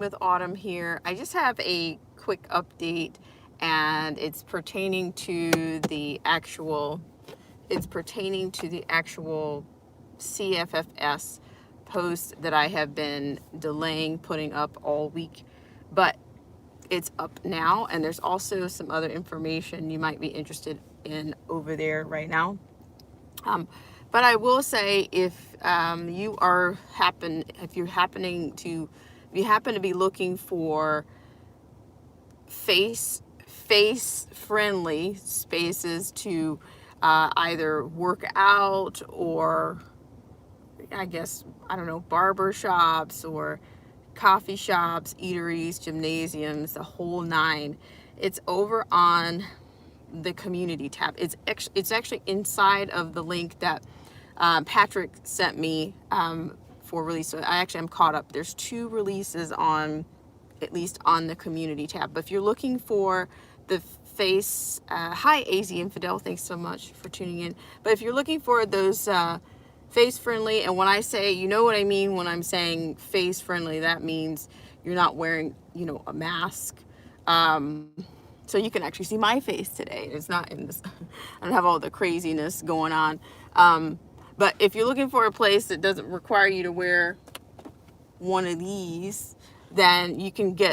with Autumn here. I just have a quick update, and it's pertaining to the actual CFFS post that I have been delaying putting up all week. But it's up now, and there's also some other information you might be interested in over there right now. Um, but I will say, if you happen to be looking for face friendly spaces to either work out, or I guess, I don't know, barber shops or coffee shops, eateries, gymnasiums, the whole nine, it's over on the community tab. It's actually inside of the link that Patrick sent me for release. So I actually am caught up. There's two releases on, at least on the community tab. But if you're looking for the face, hi AZ Infidel, thanks so much for tuning in. But if you're looking for those face friendly, and when I say, you know what I mean when I'm saying face friendly, that means you're not wearing, a mask. So you can actually see my face today. It's not in this, I don't have all the craziness going on. But if you're looking for a place that doesn't require you to wear one of these, then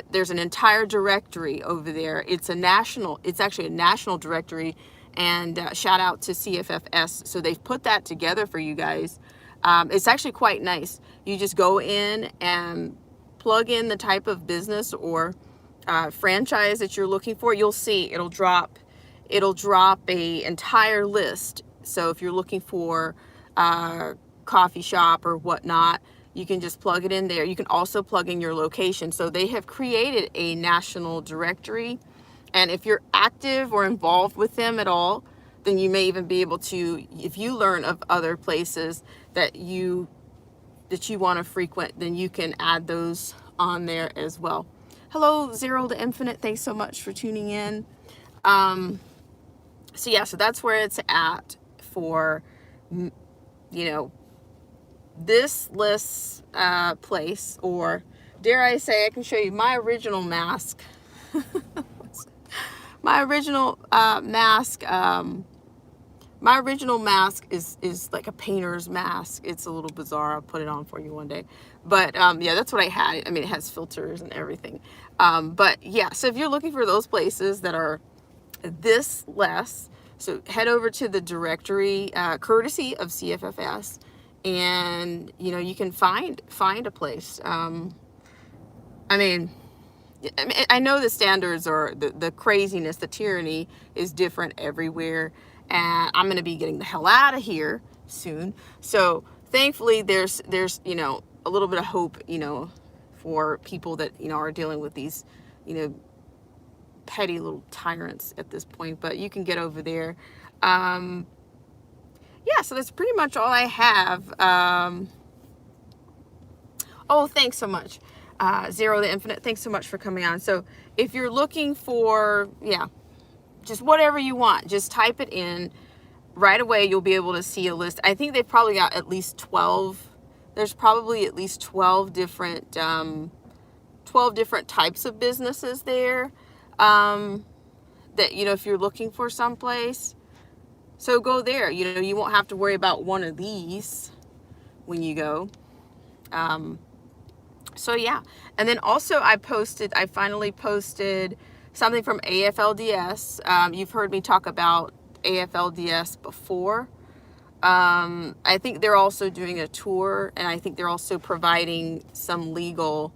there's an entire directory over there. It's actually a national directory, and shout out to CFFS. So they've put that together for you guys. It's actually quite nice. You just go in and plug in the type of business or franchise that you're looking for. You'll see it'll drop a entire list. So if you're looking for coffee shop or whatnot, you can just plug it in there. You can also plug in your location. So they have created a national directory, and if you're active or involved with them at all, then you may even be able to, if you learn of other places that you want to frequent, then you can add those on there as well. Hello, Zero to Infinite. Thanks so much for tuning in. So that's where it's at for, this list place, or dare I say, I can show you my original mask. My original mask. My original mask is like a painter's mask. It's a little bizarre. I'll put it on for you one day. But yeah, that's what I had. I mean, it has filters and everything. But yeah, so if you're looking for those places that are this less, so head over to the directory, courtesy of CFFS, and you can find a place. I know the standards are the craziness, the tyranny is different everywhere, and I'm going to be getting the hell out of here soon. So thankfully, there's a little bit of hope, for people that are dealing with these, petty little tyrants at this point. But you can get over there. Yeah, so that's pretty much all I have. Oh, thanks so much. Zero the Infinite, thanks so much for coming on. So if you're looking for, just whatever you want, just type it in. Right away, you'll be able to see a list. I think they've probably got at least 12. There's probably at least 12 different types of businesses there, that, if you're looking for someplace. So go there. You won't have to worry about one of these when you go. So yeah, and then also I finally posted something from AFLDS. You've heard me talk about AFLDS before. I think they're also doing a tour, and I think they're also providing some legal,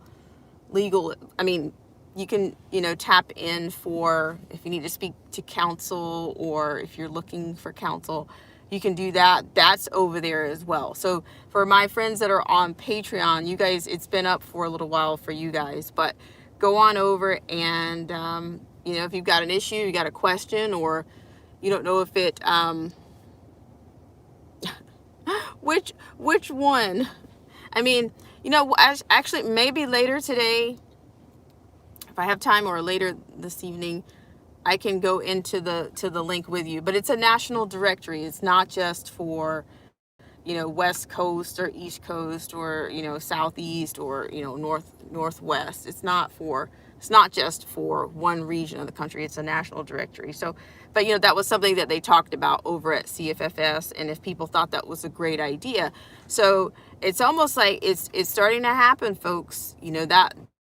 you can, tap in for if you need to speak to counsel, or if you're looking for counsel, you can do that. That's over there as well. So for my friends that are on Patreon, you guys, it's been up for a little while for you guys, but go on over and, if you've got an issue, you got a question, or you don't know if it, which one, actually maybe later today, if I have time, or later this evening, I can go into the link with you. But it's a national directory. It's not just for West Coast or East Coast or, Southeast or, Northwest. It's not just for one region of the country. It's a national directory. So, but, that was something that they talked about over at CFFS, and if people thought that was a great idea. So it's almost like it's starting to happen, folks.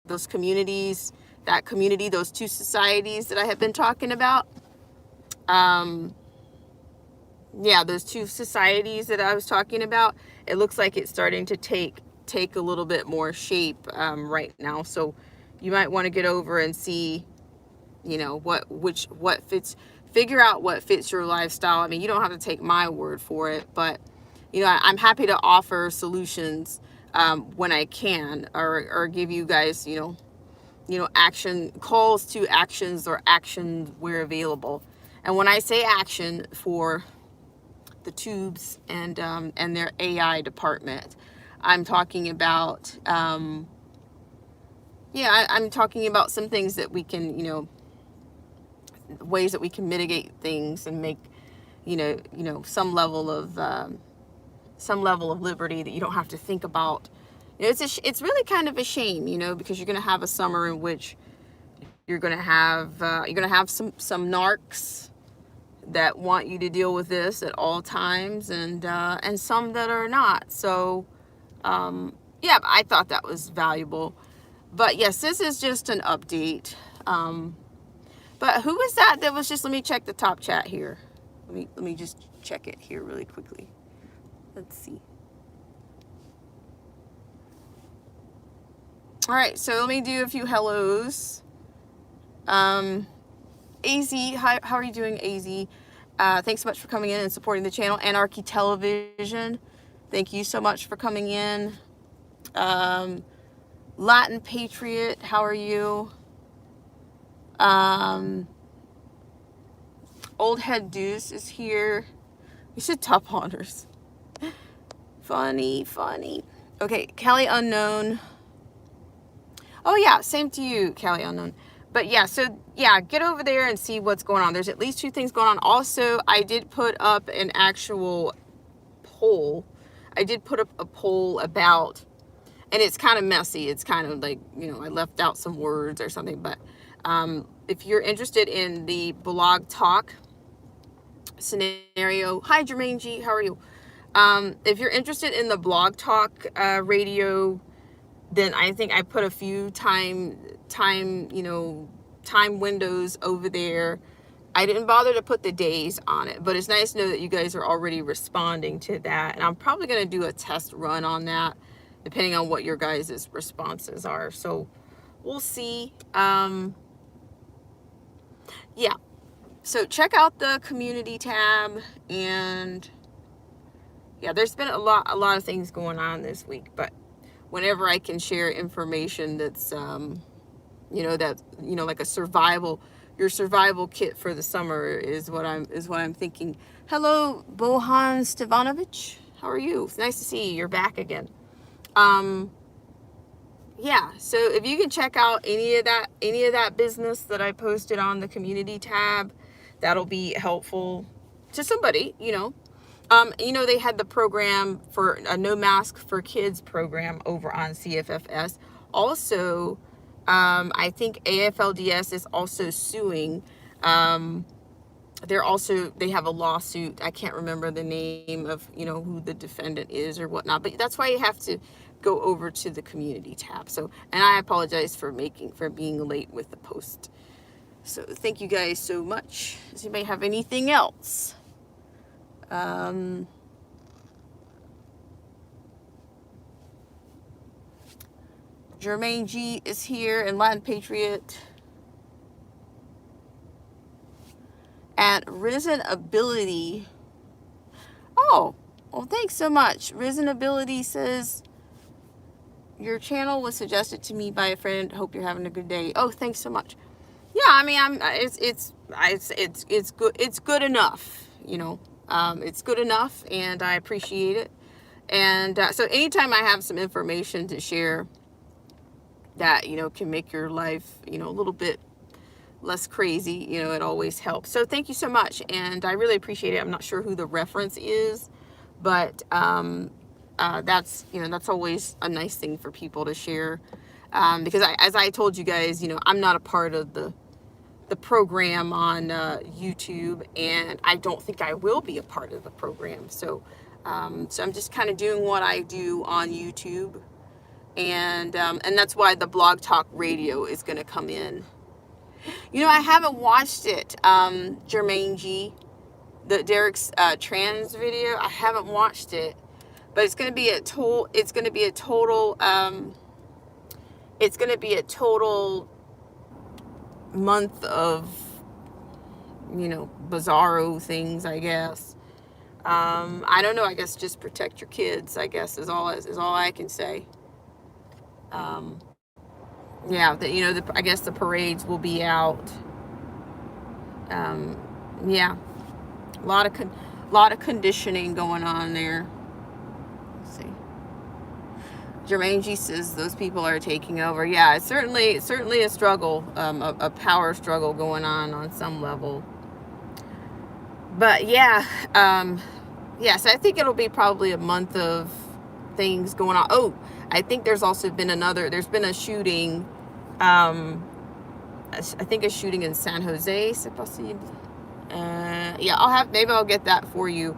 Those communities, that community, those two societies that I have been talking about. Those two societies that I was talking about, it looks like it's starting to take a little bit more shape right now. So you might want to get over and see, figure out what fits your lifestyle. I mean, you don't have to take my word for it, but, I'm happy to offer solutions when I can, or give you guys, action calls to actions or actions where available. And when I say action for the tubes and their AI department, I'm talking about I'm talking about some things that we can, ways that we can mitigate things and make some level of liberty that you don't have to think about. It's really kind of a shame, because you're going to have a summer in which you're going to have some narcs that want you to deal with this at all times, and some that are not. So I thought that was valuable. But yes, this is just an update. But who was that was just, let me check the top chat here. Let me just check it here really quickly. Let's see. All right, so let me do a few hellos. AZ, how are you doing, AZ? Thanks so much for coming in and supporting the channel. Anarchy Television, thank you so much for coming in. Latin Patriot, how are you? Old Head Deuce is here. We should top honors. Funny. Okay, Cali Unknown. Oh yeah, same to you, Cali Unknown. But yeah, so yeah, get over there and see what's going on. There's at least 2 things going on. Also, I did put up an actual poll. I did put up a poll about, and it's kind of messy. It's kind of like, I left out some words or something. But if you're interested in the Blog Talk scenario, hi Jermaine G, how are you? If you're interested in the Blog Talk radio, then I think I put a few time windows over there. I didn't bother to put the days on it, but it's nice to know that you guys are already responding to that. And I'm probably going to do a test run on that, depending on what your guys' responses are. So we'll see. So check out the community tab, and yeah, there's been a lot of things going on this week, but whenever I can share information that's like your survival kit for the summer is what I'm thinking. Hello, Bohan Stevanovic, how are you? It's nice to see you. You're back again. So if you can check out any of that business that I posted on the community tab, that'll be helpful to somebody. They had the program for a No Mask for Kids program over on CFFS. Also, I think AFLDS is also suing. They have a lawsuit. I can't remember the name of, who the defendant is or whatnot, but that's why you have to go over to the community tab. So, and I apologize for being late with the post. So thank you guys so much. Does anybody have anything else? Jermaine G is here, and Latin Patriot. And Risen Ability. Oh, well, thanks so much. Risen Ability says, your channel was suggested to me by a friend. Hope you're having a good day. Oh, thanks so much. Yeah, I mean, it's good. It's good enough, it's good enough, and I appreciate it. And so anytime I have some information to share that, can make your life, a little bit less crazy, it always helps. So thank you so much. And I really appreciate it. I'm not sure who the reference is, But that's, that's always a nice thing for people to share. Because as I told you guys, I'm not a part of the program on YouTube, and I don't think I will be a part of the program. So I'm just kind of doing what I do on YouTube, and that's why the Blog Talk Radio is going to come in. I haven't watched it, Jermaine G, the Derek's trans video. I haven't watched it, but it's going to be a total. It's going to be a total. It's going to be a total month of bizarro things, I guess. I don't know. I guess just protect your kids, I guess, is all I can say. Yeah, I guess the parades will be out. Yeah, a lot of conditioning going on there. Let's see. Jermaine G says those people are taking over. Yeah, it's certainly a struggle, a power struggle going on some level. But yeah, so I think it'll be probably a month of things going on. Oh, I think there's also been there's been a shooting, I think a shooting in San Jose, c'est possible. Yeah, maybe I'll get that for you.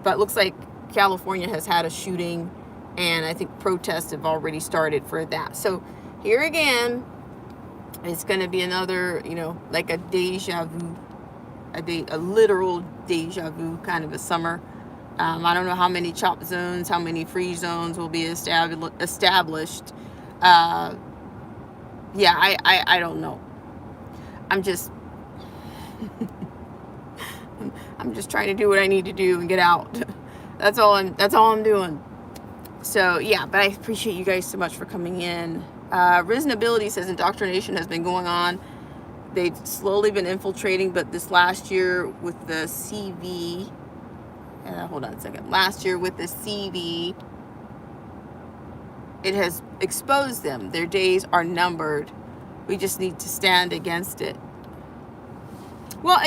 But it looks like California has had a shooting, and I think protests have already started for that. So here again, it's going to be another, like a deja vu, a literal deja vu kind of a summer. I don't know how many chop zones, how many free zones will be established. Yeah, I don't know. I'm just trying to do what I need to do and get out. That's all I'm doing. So yeah, but I appreciate you guys so much for coming in. Reasonability says indoctrination has been going on. They've slowly been infiltrating, but this last year with the CV, hold on a second. Last year with the CV, it has exposed them. Their days are numbered. We just need to stand against it. Well,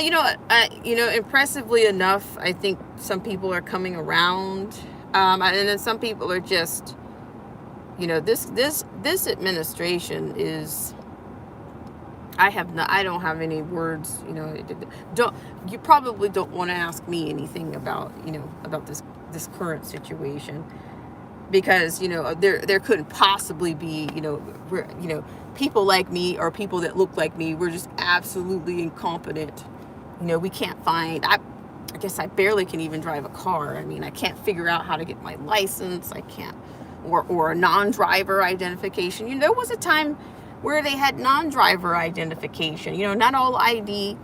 impressively enough, I think some people are coming around, and then some people are just, this administration is. I don't have any words. You probably don't want to ask me anything about this current situation, because there couldn't possibly be people like me or people that look like me. We're just absolutely incompetent. We can't find. I guess I barely can even drive a car. I mean, I can't figure out how to get my license. I can't, or a non-driver identification. There was a time where they had non-driver identification. Not all ID,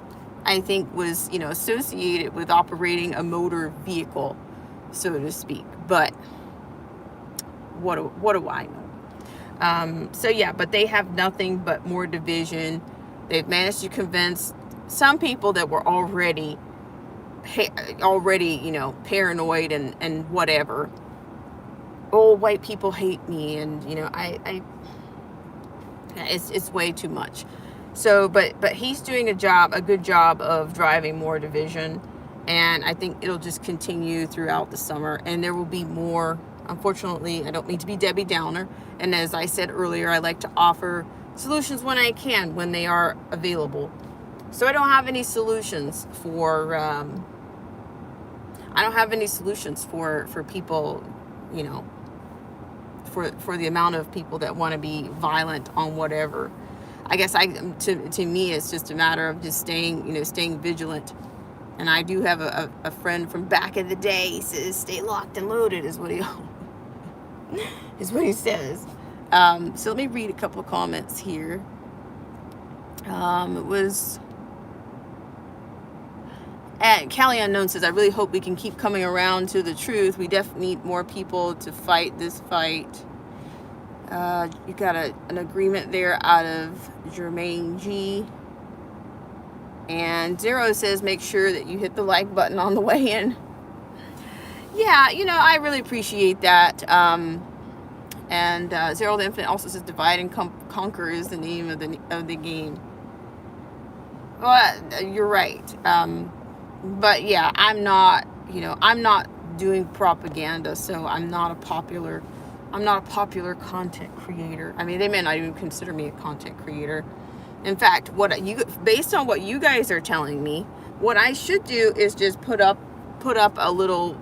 I think, was associated with operating a motor vehicle, so to speak. But what do I know? So yeah, but they have nothing but more division. They've managed to convince some people that were already paranoid and whatever. Oh, white people hate me, and it's way too much. So, but he's doing a good job of driving more division, and I think it'll just continue throughout the summer, and there will be more. Unfortunately, I don't mean to be Debbie Downer, and as I said earlier, I like to offer solutions when I can, when they are available. So I don't have any solutions for people, for the amount of people that want to be violent on whatever. I guess to me, it's just a matter of just staying vigilant. And I do have a friend from back in the day. He says, "Stay locked and loaded," is what he says. So let me read a couple of comments here. It was. And Callie Unknown says, "I really hope we can keep coming around to the truth. We definitely need more people to fight this fight." You got an agreement there out of Jermaine G. And Zero says, "Make sure that you hit the like button on the way in." Yeah, I really appreciate that. And Zero the Infinite also says, "Divide and conquer is the name of the game." Well, you're right. But yeah, I'm not doing propaganda, so I'm not a popular content creator. I mean, they may not even consider me a content creator. In fact, based on what you guys are telling me, what I should do is just put up a little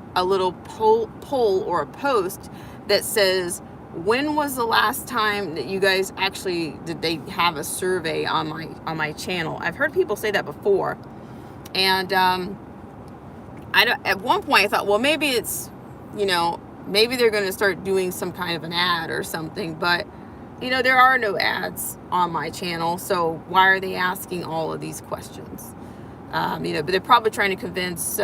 poll or a post that says, when was the last time that you guys actually did they have a survey on my channel? I've heard people say that before, and at one point I thought, well, maybe it's, maybe they're going to start doing some kind of an ad or something, but there are no ads on my channel, so why are they asking all of these questions? But they're probably trying to convince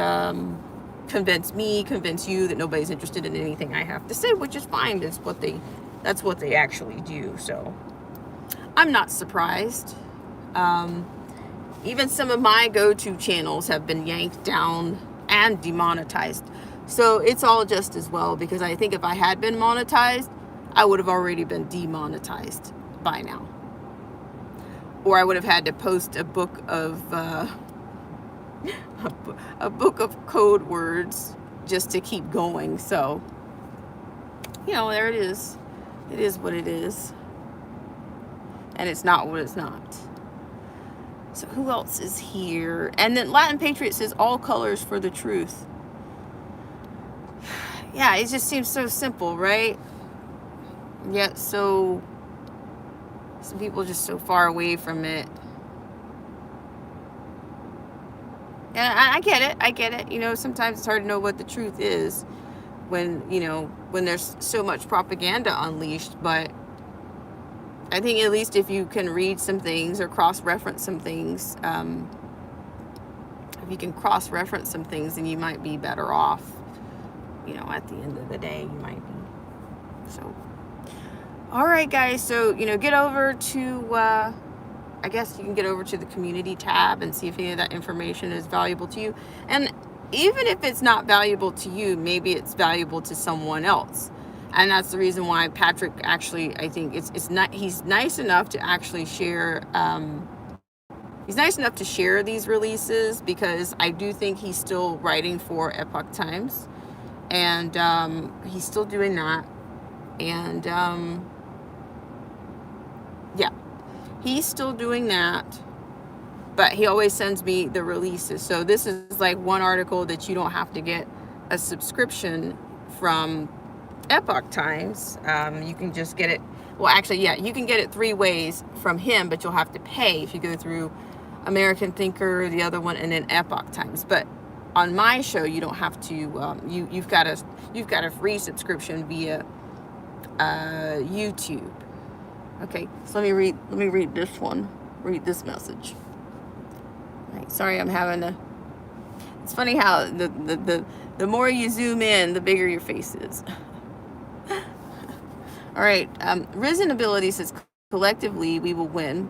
you that nobody's interested in anything I have to say, which is fine. That's what they actually do. So I'm not surprised. Even some of my go-to channels have been yanked down and demonetized. So it's all just as well, because I think if I had been monetized, I would have already been demonetized by now. Or I would have had to post a book of code words just to keep going. So, there it is. It is what it is. And it's not what it's not. So who else is here? And then Latin Patriot says, all colors for the truth. Yeah, it just seems so simple, right? Yet some people are just so far away from it. And I get it. Sometimes it's hard to know what the truth is when there's so much propaganda unleashed. But I think at least if you can read some things or cross-reference some things, then you might be better off. At the end of the day, you might be. So, all right, guys. So, get over to, I guess you can get over to the community tab and see if any of that information is valuable to you. And even if it's not valuable to you, maybe it's valuable to someone else. And that's the reason why Patrick actually, I think he's nice enough to actually share, he's nice enough to share these releases, because I do think he's still writing for Epoch Times. And he's still doing that. And yeah, he's still doing that. But he always sends me the releases. So this is like one article that you don't have to get a subscription from Epoch Times. You can just get it. Well, actually, yeah, you can get it 3 ways from him, but you'll have to pay if you go through American Thinker, the other one, and then Epoch Times. But on my show, you don't have to. You've got a free subscription via YouTube. Okay, so let me read this one. Read this message. Right, sorry, I'm having a. It's funny how the more you zoom in, the bigger your face is. All right, Risen Ability says, collectively we will win.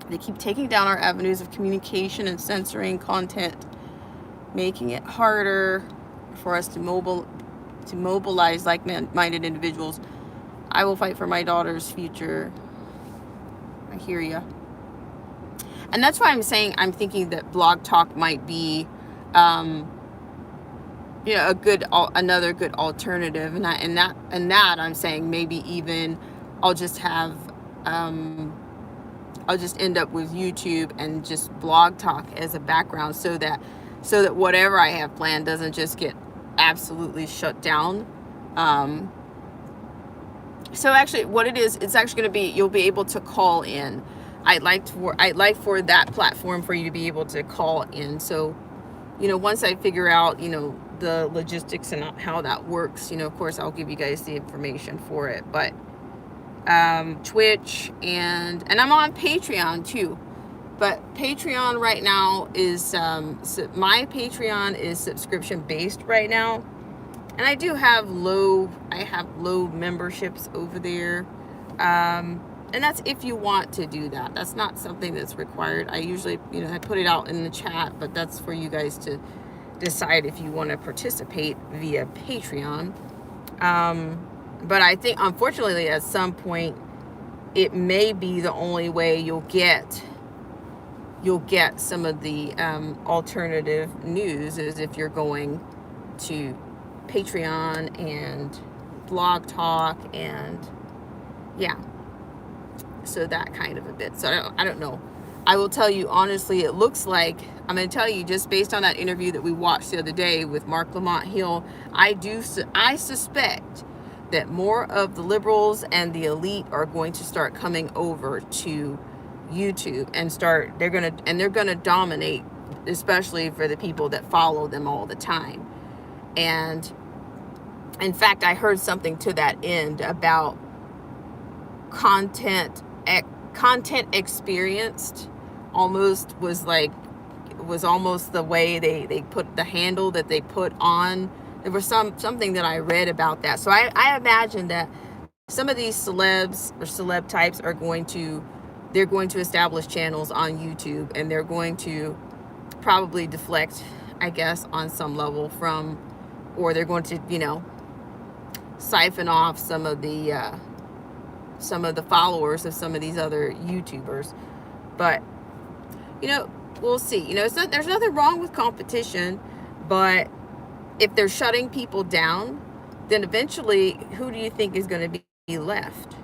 They keep taking down our avenues of communication and censoring content, making it harder for us to mobilize like-minded individuals. I will fight for my daughter's future. I hear ya. And that's why I'm thinking that Blog Talk might be, another good alternative. And that I'm saying maybe even I'll just end up with YouTube and just Blog Talk as a background, so that whatever I have planned doesn't just get absolutely shut down. So actually what it is, it's actually going to be, you'll be able to call in. I'd like for that platform for you to be able to call in. So, once I figure out, the logistics and how that works, of course I'll give you guys the information for it. But Twitch and I'm on Patreon too. But Patreon right now is, my Patreon is subscription based right now. And I do have low memberships over there. And that's if you want to do that. That's not something that's required. I usually, I put it out in the chat, but that's for you guys to decide if you want to participate via Patreon. But I think, unfortunately, at some point, it may be the only way you'll get some of the alternative news, is if you're going to Patreon and Blog Talk, and yeah, so that kind of a bit. So I don't know. I will tell you honestly, it looks like, I'm going to tell you, just based on that interview that we watched the other day with Mark Lamont Hill, I suspect that more of the liberals and the elite are going to start coming over to YouTube and they're going to dominate, especially for the people that follow them all the time. And in fact, I heard something to that end about content experienced almost was almost the way they put the handle that they put on. There was something that I read about that. So I imagine that some of these celebs or celeb types they're going to establish channels on YouTube, and they're going to probably deflect, I guess, on some level from, or they're going to, siphon off some of the followers of some of these other YouTubers. But, we'll see. There's nothing wrong with competition, but if they're shutting people down, then eventually, who do you think is going to be left?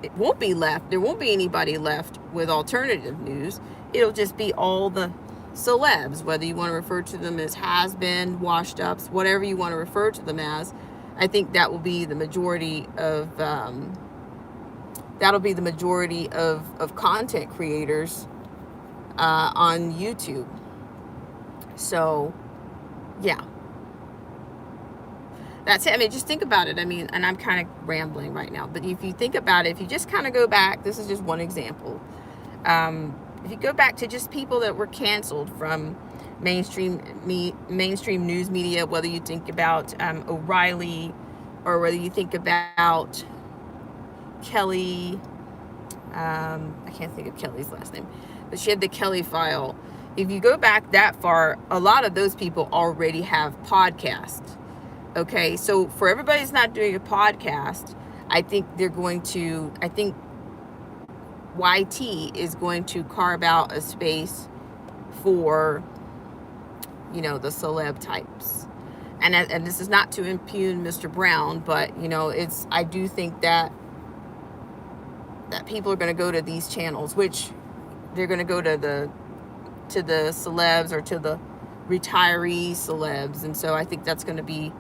It won't be left. There won't be anybody left with alternative news. It'll just be all the celebs, whether you want to refer to them as has-been, washed-ups, whatever you want to refer to them as. I think that will be the majority of content creators on YouTube. So, yeah. That's it. I mean, just think about it. I mean, and I'm kind of rambling right now, but if you think about it, if you just kind of go back, this is just one example. If you go back to just people that were canceled from mainstream news media, whether you think about O'Reilly, or whether you think about Kelly, I can't think of Kelly's last name, but she had the Kelly File. If you go back that far, a lot of those people already have podcasts. Okay, so for everybody that's not doing a podcast, I think YT is going to carve out a space for, the celeb types. And this is not to impugn Mr. Brown, but, I do think that people are going to go to these channels, which they're going to go to the celebs or to the retiree celebs. And so I think that's going to be,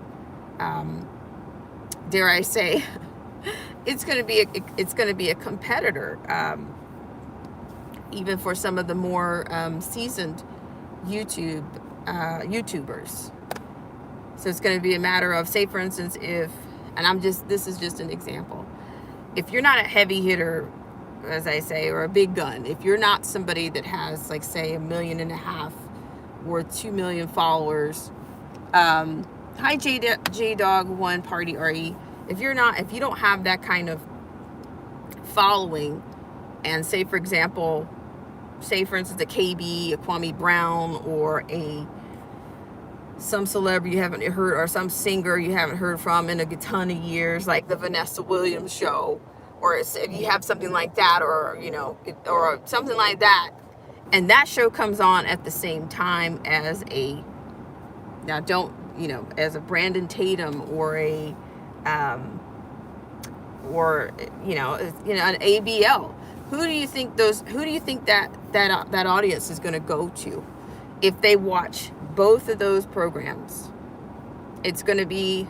dare I say, it's going to be a competitor, even for some of the more seasoned YouTubers. So it's going to be a matter of, say for instance, this is just an example. If you're not a heavy hitter, as I say, or a big gun, if you're not somebody that has, like, say, 1.5 million or 2 million followers, hi J-Dog1 Party RE. If you don't have that kind of following, and say for instance a KB, a Kwame Brown, or some celebrity you haven't heard, or some singer you haven't heard from in a ton of years, like the Vanessa Williams show, or if you have something like that, or something like that, and that show comes on at the same time as as a Brandon Tatum or an ABL. Who do you think that audience is going to go to if they watch both of those programs? It's going to be,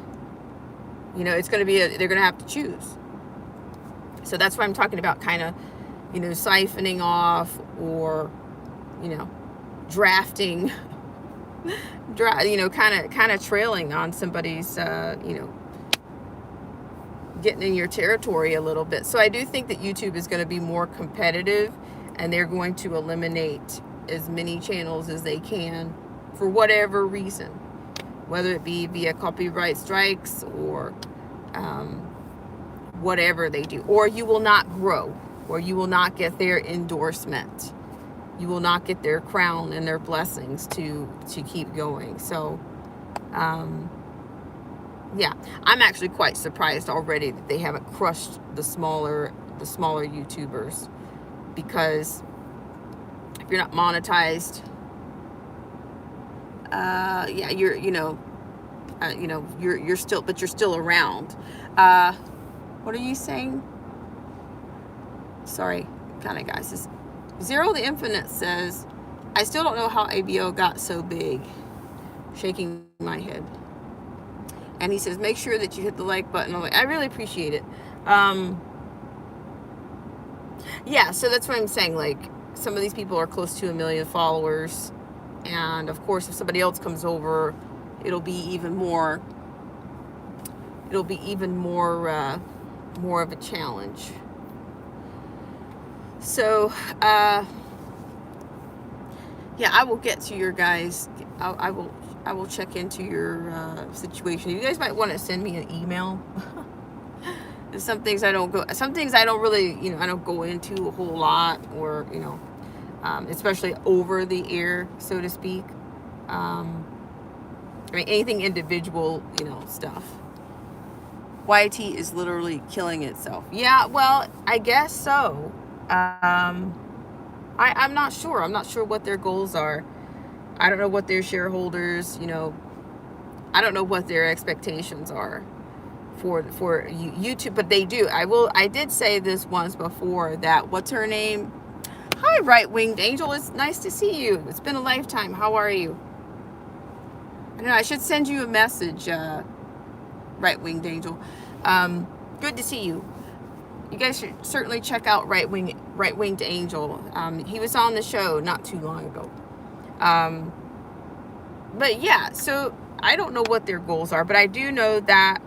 they're going to have to choose. So that's why I'm talking about kind of, siphoning off, or, drafting, kind of trailing on somebody's, getting in your territory a little bit. So I do think that YouTube is going to be more competitive, and they're going to eliminate as many channels as they can for whatever reason, whether it be via copyright strikes or whatever they do. Or you will not grow, or you will not get their endorsement. You will not get their crown and their blessings to keep going. So yeah, I'm actually quite surprised already that they haven't crushed the smaller YouTubers, because if you're not monetized, you know, you're still, but you're still around. What are you saying? Sorry, kind of guys. This Zero the Infinite says, I still don't know how ABO got so big. Shaking my head. And he says, make sure that you hit the like button. I'm like, I really appreciate it. Yeah, so that's what I'm saying. Like, some of these people are close to 1 million followers. And of course, if somebody else comes over, it'll be even more, more of a challenge. So, yeah, I will get to your guys. I will check into your situation. You guys might want to send me an email. There's some things I don't really, you know, I don't go into a whole lot, or, you know, especially over the air, so to speak. I mean, anything individual, you know, stuff. YT is literally killing itself. Yeah, well, I guess so. I'm not sure. I'm not sure what their goals are. I don't know what their shareholders, you know, I don't know what their expectations are for YouTube, but they do. I did say this once before, that, what's her name? Hi, Right-Winged Angel. It's nice to see you. It's been a lifetime. How are you? I don't know, I should send you a message, Right-Winged Angel. Good to see you. You guys should certainly check out Right-Winged Angel. He was on the show not too long ago. But yeah, so I don't know what their goals are, but I do know that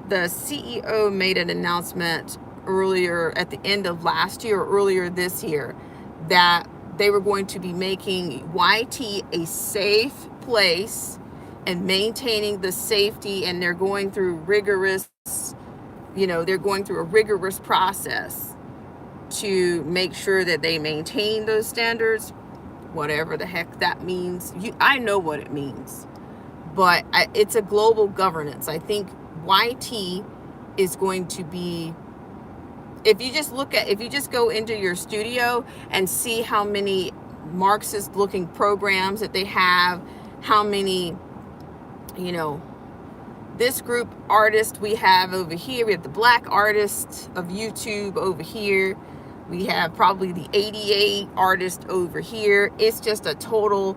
the CEO made an announcement earlier at the end of last year or earlier this year that they were going to be making YT a safe place and maintaining the safety, and they're going through rigorous, you know, they're going through a rigorous process to make sure that they maintain those standards, whatever the heck that means. I know what it means, but it's a global governance. I think YT is going to be, if you just go into your studio and see how many Marxist looking programs that they have, how many, you know, this group artist we have over here, we have the black artist of YouTube over here, we have probably the 88 artist over here. It's just a total,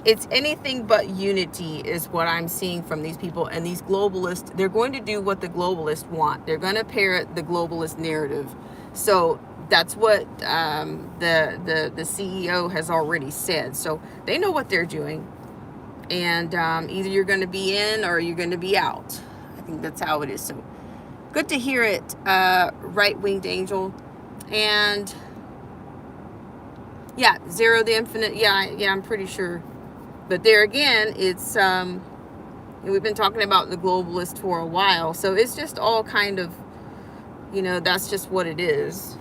it's anything but unity is what I'm seeing from these people. And these globalists, they're going to do what the globalists want. They're going to parrot the globalist narrative. So that's what the CEO has already said. So they know what they're doing. And either you're going to be in or you're going to be out. I think that's how it is. So good to hear it, Right-Winged Angel. And yeah, Zero the Infinite. Yeah, I'm pretty sure. But there again, it's we've been talking about the globalist for a while, so it's just all kind of, you know, that's just what it is.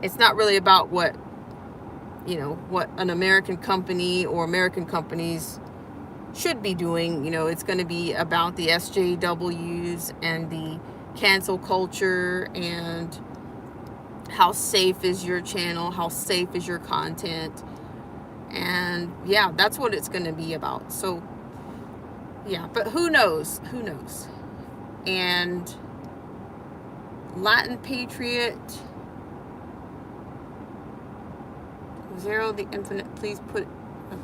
It's not really about what, you know, what an American company or American companies should be doing. You know, it's going to be about the SJWs and the cancel culture, and how safe is your channel, how safe is your content. And yeah, that's what it's going to be about. So yeah, but who knows? And Latin Patriot, Zero the Infinite, please put,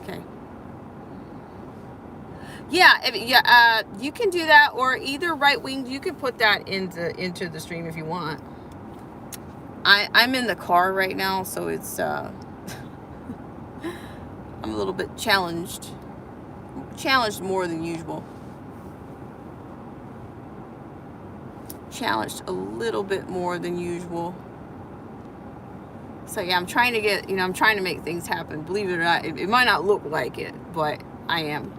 okay. Yeah, you can do that, or either Right-Winged, you can put that into the stream if you want. I'm in the car right now, so it's I'm a little bit challenged more than usual. Challenged a little bit more than usual. So yeah, I'm trying to make things happen. Believe it or not, it might not look like it, but I am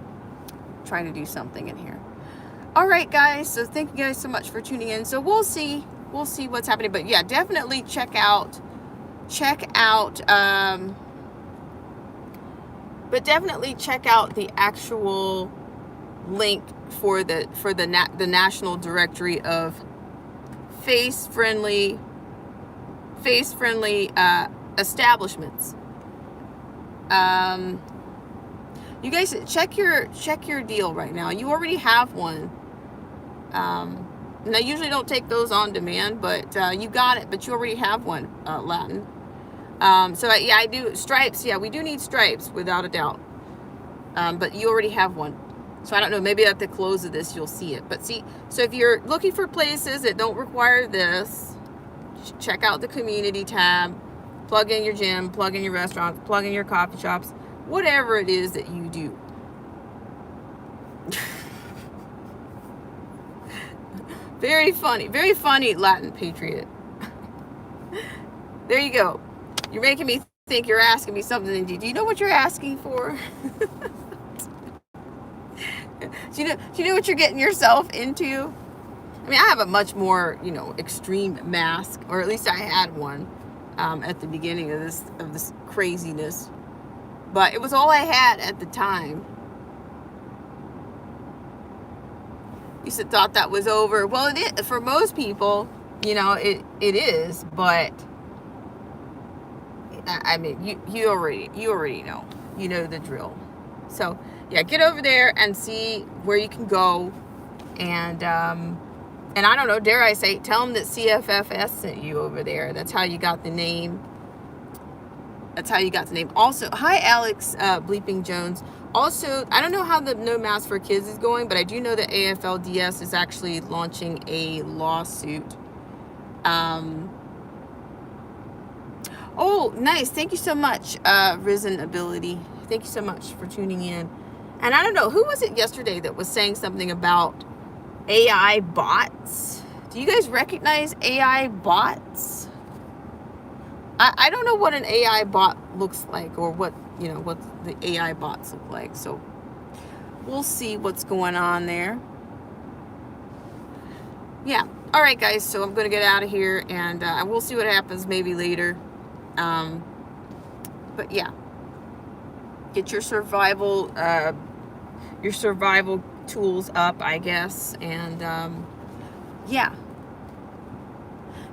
trying to do something in here. All right, guys. So thank you guys so much for tuning in. So we'll see what's happening. But yeah, definitely check out the actual link for the national directory of face-friendly establishments. You guys check your deal right now. You already have one. And I usually don't take those on demand, but you got it. But you already have one, Latin. So yeah, I do stripes. Yeah, we do need stripes without a doubt. But you already have one. So I don't know, maybe at the close of this you'll see it. But see, so if you're looking for places that don't require this, check out the community tab, plug in your gym, plug in your restaurants, plug in your coffee shops, whatever it is that you do. Very funny Latin patriot. There you go. You're making me think you're asking me something. Do you know what you're asking for? Do you know what you're getting yourself into? I mean, I have a much more, extreme mask, or at least I had one at the beginning of this craziness. But it was all I had at the time. You said thought that was over. Well, it is for most people. It is, but I mean, you already know. You know the drill. So yeah, get over there and see where you can go, and I don't know, dare I say, tell them that CFFS sent you over there. That's how you got the name. Also, hi Alex Bleeping Jones. Also, I don't know how the No Mask for Kids is going, but I do know that AFLDS is actually launching a lawsuit. Oh, nice. Thank you so much, Risen Ability. Thank you so much for tuning in. And I don't know, who was it yesterday that was saying something about AI bots? Do you guys recognize AI bots? I don't know what an AI bot looks like, or what the AI bots look like. So we'll see what's going on there. Yeah. All right, guys. So I'm going to get out of here, and we'll see what happens maybe later. But yeah, get your survival tools up, I guess, and yeah.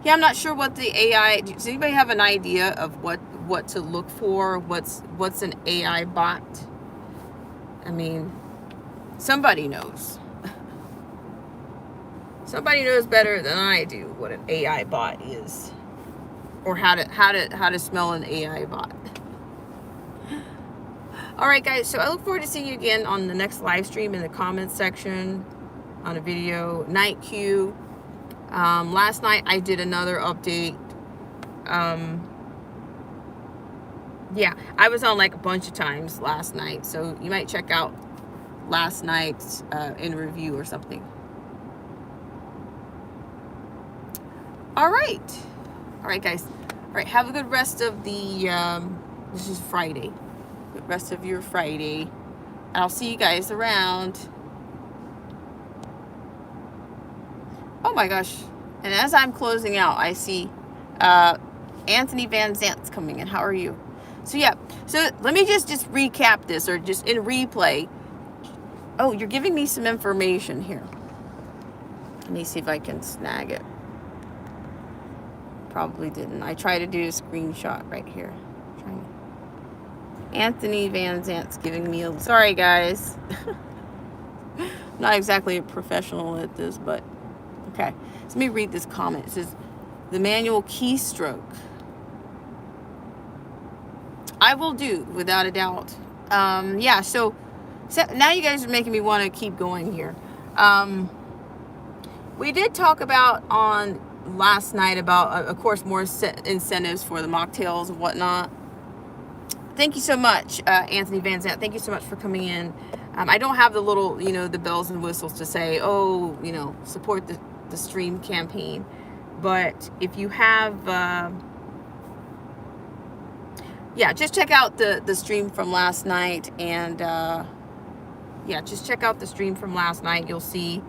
Yeah, I'm not sure what the AI. Does anybody have an idea of what to look for? What's an AI bot? I mean, somebody knows. Somebody knows better than I do what an AI bot is, or how to smell an AI bot. All right, guys. So I look forward to seeing you again on the next live stream in the comments section on a video. Night Q. Last night I did another update. Yeah, I was on like a bunch of times last night, so you might check out last night's in review or something. All right, guys. All right, have a good rest of the. This is Friday. Good rest of your Friday, and I'll see you guys around. Oh my gosh. And as I'm closing out, I see Anthony Van Zant's coming in. How are you? So yeah, so let me just recap this, or just in replay. Oh, you're giving me some information here. Let me see if I can snag it. Probably didn't. I tried to do a screenshot right here. Anthony Van Zant's giving me a... Sorry, guys. Not exactly a professional at this, but... Okay. So let me read this comment. It says, the manual keystroke. I will do, without a doubt. Yeah, so now you guys are making me want to keep going here. We did talk about on last night about, of course, more incentives for the mocktails and whatnot. Thank you so much, Anthony Van Zant. Thank you so much for coming in. I don't have the little, the bells and whistles to say, oh, support the stream campaign. But if you have, yeah, just check out the stream from last night. And, yeah, just check out the stream from last night. You'll see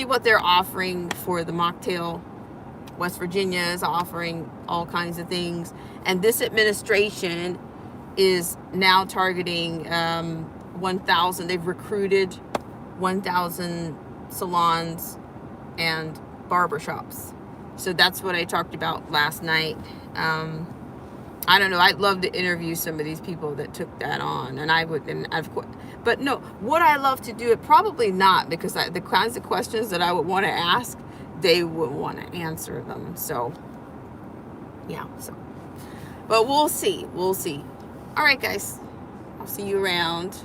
what they're offering for the mocktail. West Virginia is offering all kinds of things. And this administration is now targeting 1,000. They've recruited 1,000 salons and barbershops. So that's what I talked about last night. I don't know. I'd love to interview some of these people that took that on, and I would, and of course, but no, would I love to do it? Probably not, because the kinds of questions that I would want to ask, they would want to answer them. So, yeah. So, but we'll see. We'll see. All right, guys. I'll see you around.